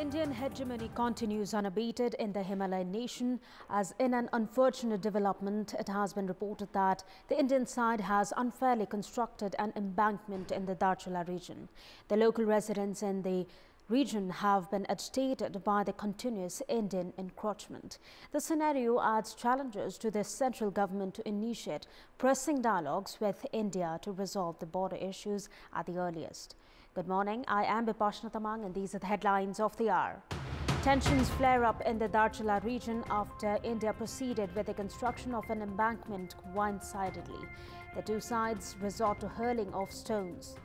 Indian hegemony continues unabated in the Himalayan nation, as in an unfortunate development, it has been reported that the Indian side has unfairly constructed an embankment in the Darchula region. The local residents in the region have been agitated by the continuous Indian encroachment. The scenario adds challenges to the central government to initiate pressing dialogues with India to resolve the border issues at the earliest. Good morning, I am Bipashna Tamang and these are the headlines of the hour. Tensions flare up in the Darchula region after India proceeded with the construction of an embankment one-sidedly. The two sides resort to hurling of stones.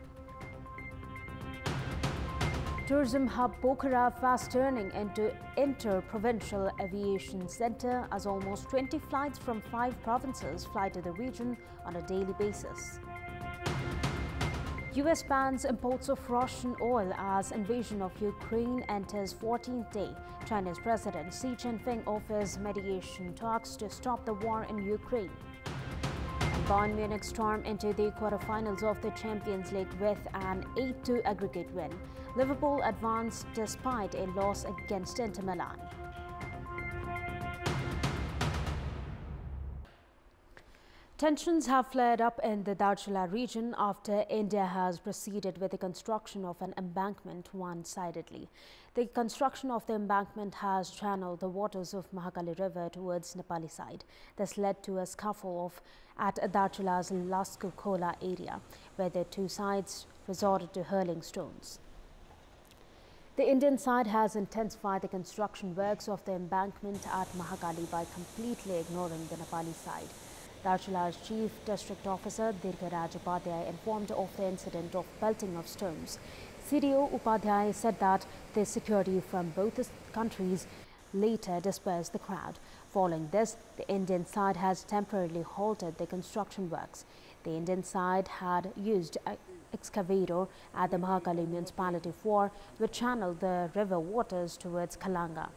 Tourism hub Pokhara fast turning into inter-provincial aviation center as almost 20 flights from 5 provinces fly to the region on a daily basis. US bans imports of Russian oil as invasion of Ukraine enters 14th day. China's President Xi Jinping offers mediation talks to stop the war in Ukraine. And Bayern Munich storm into the quarterfinals of the Champions League with an 8-2 aggregate win. Liverpool advanced despite a loss against Inter Milan. Tensions have flared up in the Darchula region after India has proceeded with the construction of an embankment one-sidedly. The construction of the embankment has channeled the waters of Mahakali River towards Nepali side. This led to a scuffle at Darchula's Lasku Khola area, where the two sides resorted to hurling stones. The Indian side has intensified the construction works of the embankment at Mahakali by completely ignoring the Nepali side. Darchula's Chief District Officer Dirgaraj Upadhyay informed of the incident of pelting of stones. CDO Upadhyay said that the security from both countries later dispersed the crowd. Following this, the Indian side has temporarily halted the construction works. The Indian side had used an excavator at the Mahakali municipality which channeled the river waters towards Kalanga.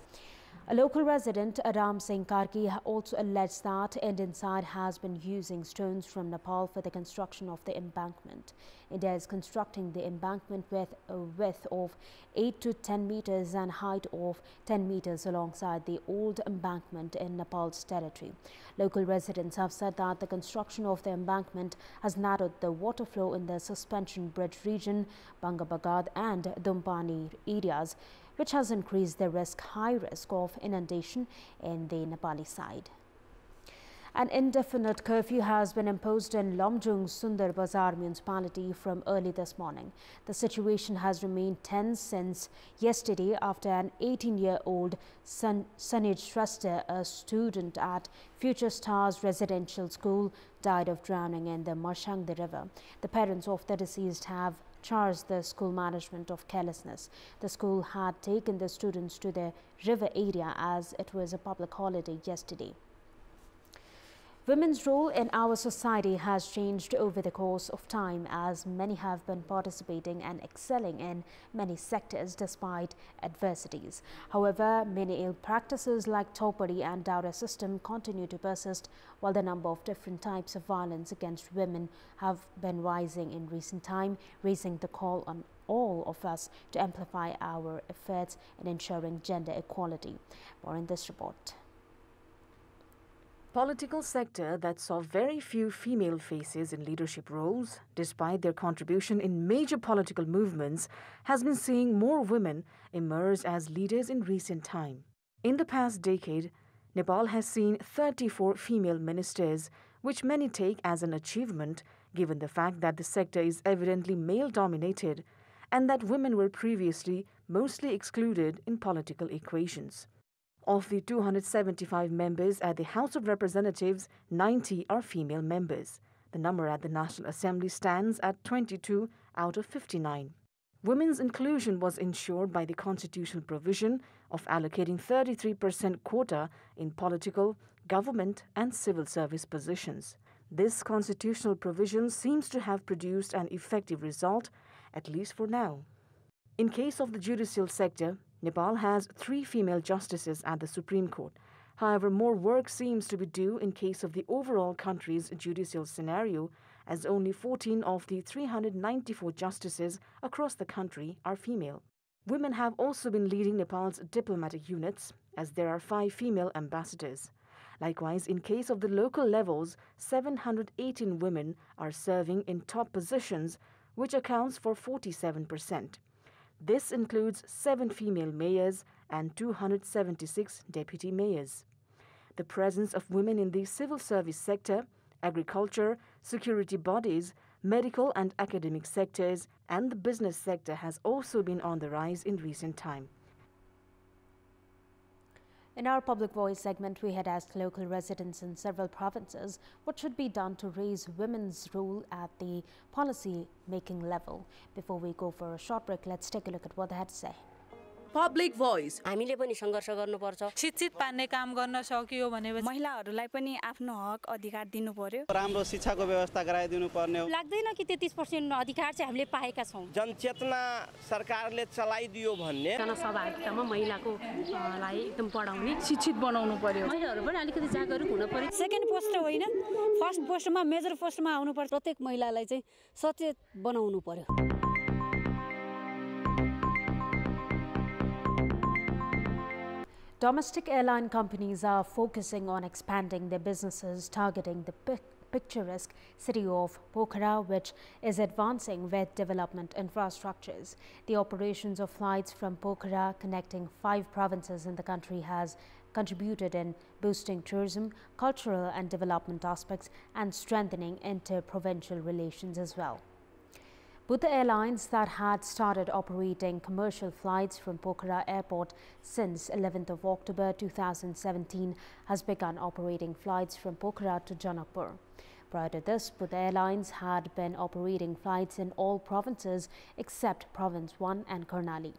A local resident, Ram Singh Karki, also alleged that Indian side has been using stones from Nepal for the construction of the embankment. India is constructing the embankment with a width of 8 to 10 meters and height of 10 meters alongside the old embankment in Nepal's territory. Local residents have said that the construction of the embankment has narrowed the water flow in the suspension bridge region, Bangabagad and Dumpani areas, which has increased the high risk of inundation in the Nepali side. An indefinite curfew has been imposed in Lomjung Sundar Bazar municipality from early this morning. The situation has remained tense since yesterday after an 18-year-old Sanij Shrestha, a student at Future Stars Residential School, died of drowning in the Marshangde River. The parents of the deceased have charged the school management of carelessness. The school had taken the students to the river area as it was a public holiday yesterday. Women's role in our society has changed over the course of time, as many have been participating and excelling in many sectors despite adversities. However, many ill practices like topiary and dowry system continue to persist, while the number of different types of violence against women have been rising in recent time, raising the call on all of us to amplify our efforts in ensuring gender equality. More in this report. Political sector that saw very few female faces in leadership roles, despite their contribution in major political movements, has been seeing more women emerge as leaders in recent time. In the past decade, Nepal has seen 34 female ministers, which many take as an achievement given the fact that the sector is evidently male-dominated and that women were previously mostly excluded in political equations. Of the 275 members at the House of Representatives, 90 are female members. The number at the National Assembly stands at 22 out of 59. Women's inclusion was ensured by the constitutional provision of allocating 33% quota in political, government and civil service positions. This constitutional provision seems to have produced an effective result, at least for now. In case of the judicial sector, Nepal has 3 female justices at the Supreme Court. However, more work seems to be due in case of the overall country's judicial scenario, as only 14 of the 394 justices across the country are female. Women have also been leading Nepal's diplomatic units, as there are 5 female ambassadors. Likewise, in case of the local levels, 718 women are serving in top positions, which accounts for 47%. This includes 7 female mayors and 276 deputy mayors. The presence of women in the civil service sector, agriculture, security bodies, medical and academic sectors, and the business sector has also been on the rise in recent time. In our Public Voice segment, we had asked local residents in several provinces what should be done to raise women's role at the policy-making level. Before we go for a short break, let's take a look at what they had to say. Public Voice. हामीले पनि संघर्ष गर्नुपर्छ शिक्षित पार्ने काम गर्न सकियो भनेपछि महिलाहरूलाई पनि आफ्नो हक अधिकार दिनु पर्यो राम्रो शिक्षाको व्यवस्था गराइदिनु पर्ने लाग्दैन कि 33% अधिकार चाहिँ हामीले पाएका छौं जनचेतना सरकारले चलाइदियो भन्ने जनसहभागितामा महिलाको लाई एकदम बढाउने शिक्षित बनाउनु पर्यो महिलाहरू पनि अलिकति जागरुक हुन पर्यो सेकेन्ड पोस्ट होइन फर्स्ट पोस्टमा मेजर पोस्टमा आउनु पर्छ प्रत्येक महिलालाई चाहिँ सचेत बनाउनु पर्यो Domestic airline companies are focusing on expanding their businesses, targeting the picturesque city of Pokhara, which is advancing with development infrastructures. The operations of flights from Pokhara connecting 5 provinces in the country has contributed in boosting tourism, cultural and development aspects, and strengthening inter-provincial relations as well. Both the airlines that had started operating commercial flights from Pokhara Airport since 11th of October 2017 has begun operating flights from Pokhara to Janakpur. Prior to this, both airlines had been operating flights in all provinces except Province 1 and Karnali.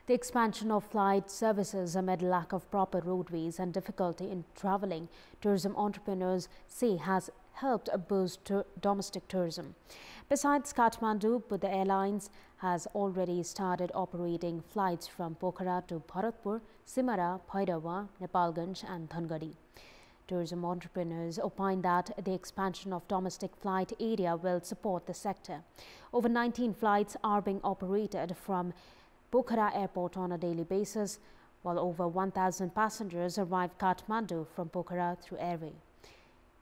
The expansion of flight services amid lack of proper roadways and difficulty in travelling, tourism entrepreneurs say has helped boost domestic tourism. Besides Kathmandu, but the airlines has already started operating flights from Pokhara to Bharatpur, Simara, Bhairawa, Nepalganj and Dhangadi. Tourism entrepreneurs opine that the expansion of domestic flight area will support the sector. Over 19 flights are being operated from Pokhara Airport on a daily basis, while over 1,000 passengers arrive Kathmandu from Pokhara through airway.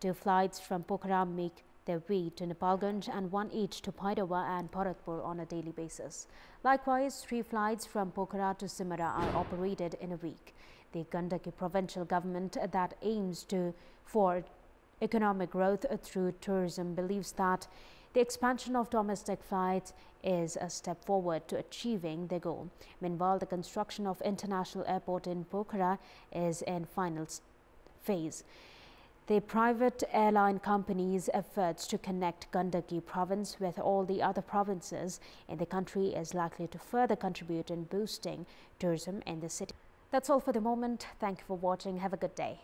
2 flights from Pokhara make their way to Nepalganj and 1 each to Bhairawa and Bharatpur on a daily basis. Likewise, 3 flights from Pokhara to Simara are operated in a week. The Gandaki provincial government that aims for economic growth through tourism believes that the expansion of domestic flights is a step forward to achieving their goal. Meanwhile, the construction of International Airport in Pokhara is in final phase. The private airline company's efforts to connect Gandaki province with all the other provinces in the country is likely to further contribute in boosting tourism in the city. That's all for the moment. Thank you for watching. Have a good day.